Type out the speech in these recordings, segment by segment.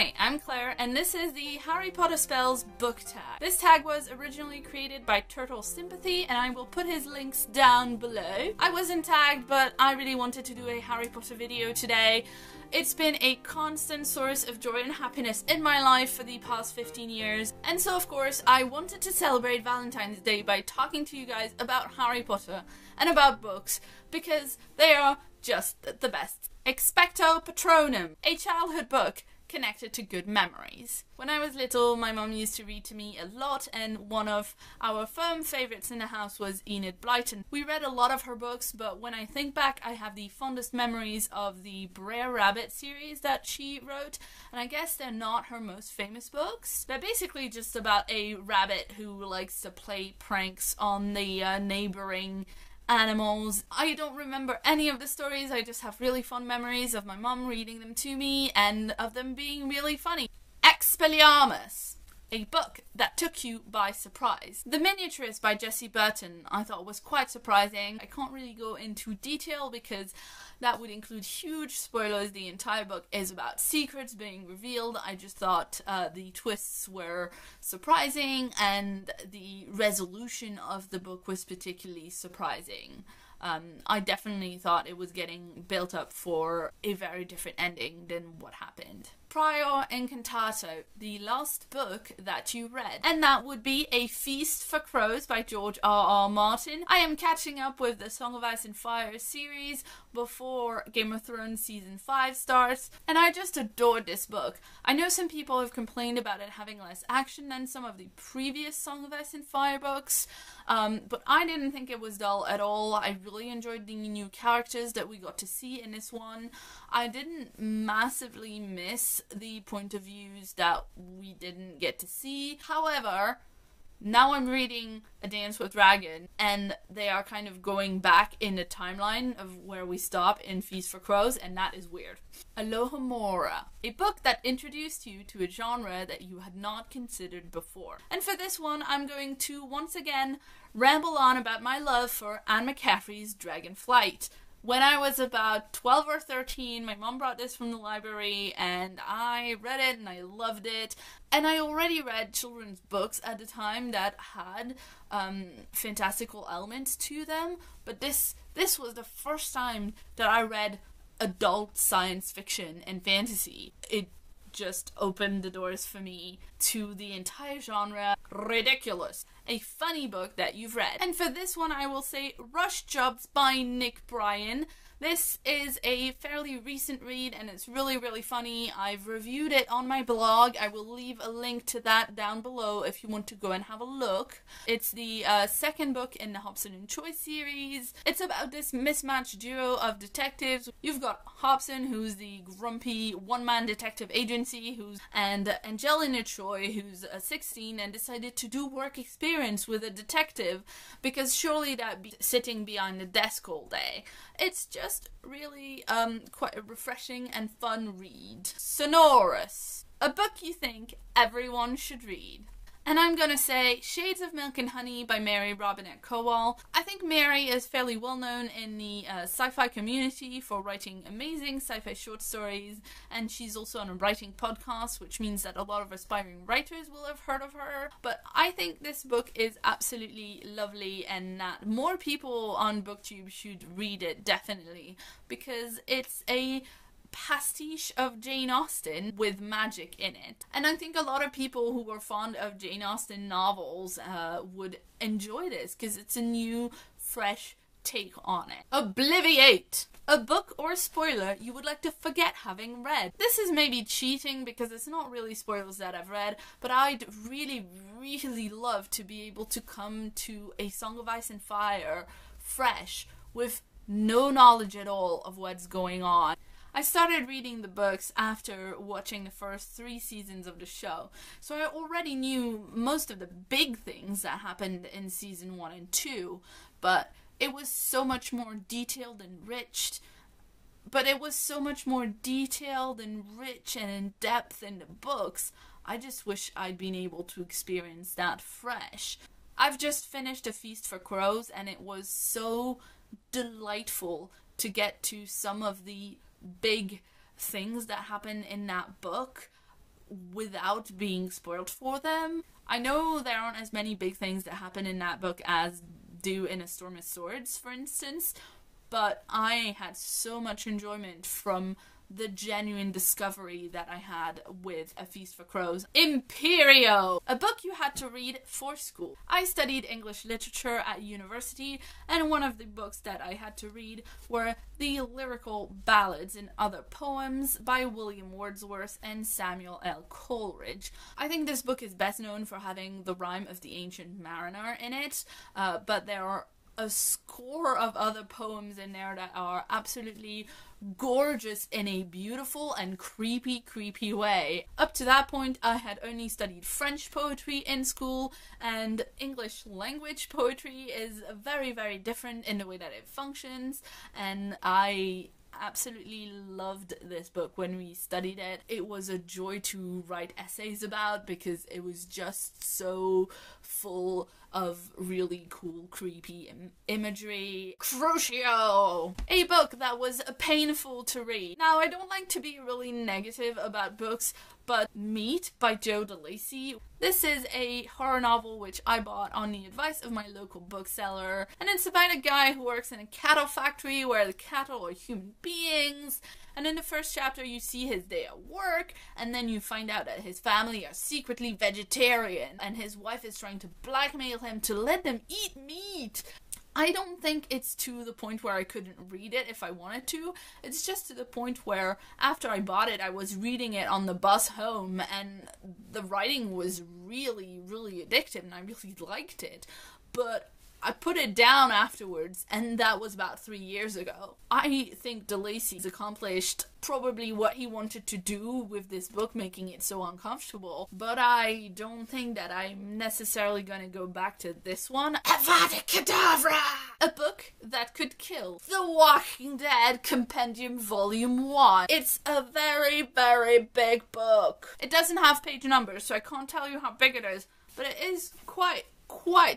Hi, I'm Claire, and this is the Harry Potter Spells book tag. This tag was originally created by Turtle Sympathy, and I will put his links down below. I wasn't tagged, but I really wanted to do a Harry Potter video today. It's been a constant source of joy and happiness in my life for the past 15 years, and so of course I wanted to celebrate Valentine's Day by talking to you guys about Harry Potter and about books, because they are just the best. Expecto Patronum, a childhood book connected to good memories. When I was little, my mum used to read to me a lot, and one of our firm favourites in the house was Enid Blyton. We read a lot of her books, but when I think back, I have the fondest memories of the Brer Rabbit series that she wrote, and I guess they're not her most famous books. They're basically just about a rabbit who likes to play pranks on the neighbouring animals. I don't remember any of the stories, I just have really fond memories of my mum reading them to me and of them being really funny. Expelliarmus, a book that took you by surprise. The Miniaturist by Jessie Burton I thought was quite surprising. I can't really go into detail because that would include huge spoilers. The entire book is about secrets being revealed. I just thought the twists were surprising and the resolution of the book was particularly surprising. I definitely thought it was getting built up for a very different ending than what happened. Prior Incantato, the last book that you read, and that would be A Feast for Crows by George R.R. Martin. I am catching up with the Song of Ice and Fire series before Game of Thrones Season 5 starts, and I just adored this book. I know some people have complained about it having less action than some of the previous Song of Ice and Fire books, but I didn't think it was dull at all. I really enjoyed the new characters that we got to see in this one. I didn't massively miss the point of views that we didn't get to see. However, now I'm reading A Dance with Dragons, and they are kind of going back in the timeline of where we stop in Feast for Crows, and that is weird. Alohamora, a book that introduced you to a genre that you had not considered before. And for this one, I'm going to once again ramble on about my love for Anne McCaffrey's Dragonflight. When I was about 12 or 13, my mom brought this from the library and I read it and I loved it. And I already read children's books at the time that had fantastical elements to them, but this was the first time that I read adult science fiction and fantasy. It just opened the doors for me to the entire genre. Riddikulus, a funny book that you've read. And for this one I will say Rush Jobs by Nick Bryan. This is a fairly recent read and it's really, really funny. I've reviewed it on my blog. I will leave a link to that down below if you want to go and have a look. It's the second book in the Hobson and Choice series. It's about this mismatched duo of detectives. You've got Hobson, who's the grumpy one-man detective agency, and Angelina Choi, who's 16 and decided to do work experience with a detective because surely that'd be sitting behind a desk all day. It's just really quite a refreshing and fun read. Sonorus, a book you think everyone should read. And I'm gonna say Shades of Milk and Honey by Mary Robinette Kowal. I think Mary is fairly well known in the sci-fi community for writing amazing sci-fi short stories, and she's also on a writing podcast, which means that a lot of aspiring writers will have heard of her. But I think this book is absolutely lovely and that more people on BookTube should read it, definitely, because it's a pastiche of Jane Austen with magic in it. And I think a lot of people who are fond of Jane Austen novels would enjoy this because it's a new, fresh take on it. Obliviate, a book or spoiler you would like to forget having read. This is maybe cheating because it's not really spoilers that I've read, but I'd really, really love to be able to come to A Song of Ice and Fire fresh with no knowledge at all of what's going on. I started reading the books after watching the first 3 seasons of the show, so I already knew most of the big things that happened in season 1 and 2, but it was so much more detailed and rich. But it was so much more detailed and rich and in depth in the books. I just wish I'd been able to experience that fresh. I've just finished A Feast for Crows and it was so delightful to get to some of the big things that happen in that book without being spoiled for them. I know there aren't as many big things that happen in that book as do in A Storm of Swords, for instance, but I had so much enjoyment from the genuine discovery that I had with A Feast for Crows. Imperio! A book you had to read for school. I studied English literature at university, and one of the books that I had to read were the lyrical ballads and other poems by William Wordsworth and Samuel L. Coleridge. I think this book is best known for having the Rime of the Ancient Mariner in it, but there are a score of other poems in there that are absolutely gorgeous in a beautiful and creepy way. Up to that point, I had only studied French poetry in school, and English language poetry is very different in the way that it functions, and I absolutely loved this book when we studied it. It was a joy to write essays about because it was just so full of really cool, creepy imagery. Crucio! A book that was painful to read. Now, I don't like to be really negative about books, but Meat by Joe DeLacy. This is a horror novel which I bought on the advice of my local bookseller, and it's about a guy who works in a cattle factory where the cattle are human beings, and in the first chapter you see his day at work, and then you find out that his family are secretly vegetarian, and his wife is trying to blackmail him to let them eat meat. I don't think it's to the point where I couldn't read it if I wanted to. It's just to the point where after I bought it, I was reading it on the bus home, and the writing was really addictive, and I really liked it. But I put it down afterwards, and that was about 3 years ago. I think DeLacy's accomplished probably what he wanted to do with this book, making it so uncomfortable, but I don't think that I'm necessarily going to go back to this one. Avada Kedavra! A book that could kill. The Walking Dead Compendium Volume 1. It's a very big book. It doesn't have page numbers, so I can't tell you how big it is, but it is quite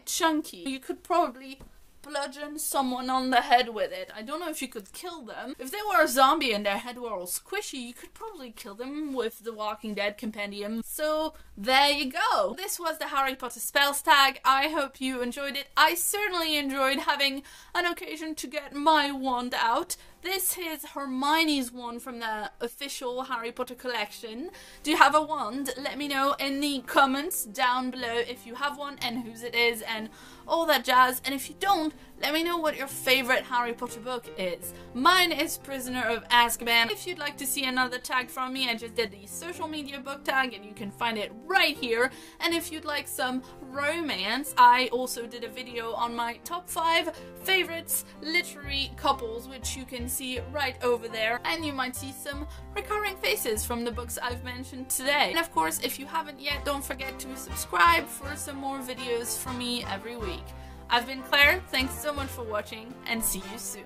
chunky. You could probably bludgeon someone on the head with it. I don't know if you could kill them. If they were a zombie and their head were all squishy, you could probably kill them with the Walking Dead compendium. So there you go. This was the Harry Potter spells tag. I hope you enjoyed it. I certainly enjoyed having an occasion to get my wand out. This is Hermione's wand from the official Harry Potter collection. Do you have a wand? Let me know in the comments down below if you have one and whose it is and all that jazz. And if you don't, let me know what your favorite Harry Potter book is. Mine is Prisoner of Azkaban. If you'd like to see another tag from me, I just did the social media book tag and you can find it right here. And if you'd like some romance, I also did a video on my top 5 favorites literary couples, which you can see right over there, and you might see some recurring faces from the books I've mentioned today. And of course, if you haven't yet, don't forget to subscribe for some more videos from me every week. I've been Claire, thanks so much for watching, and see you soon.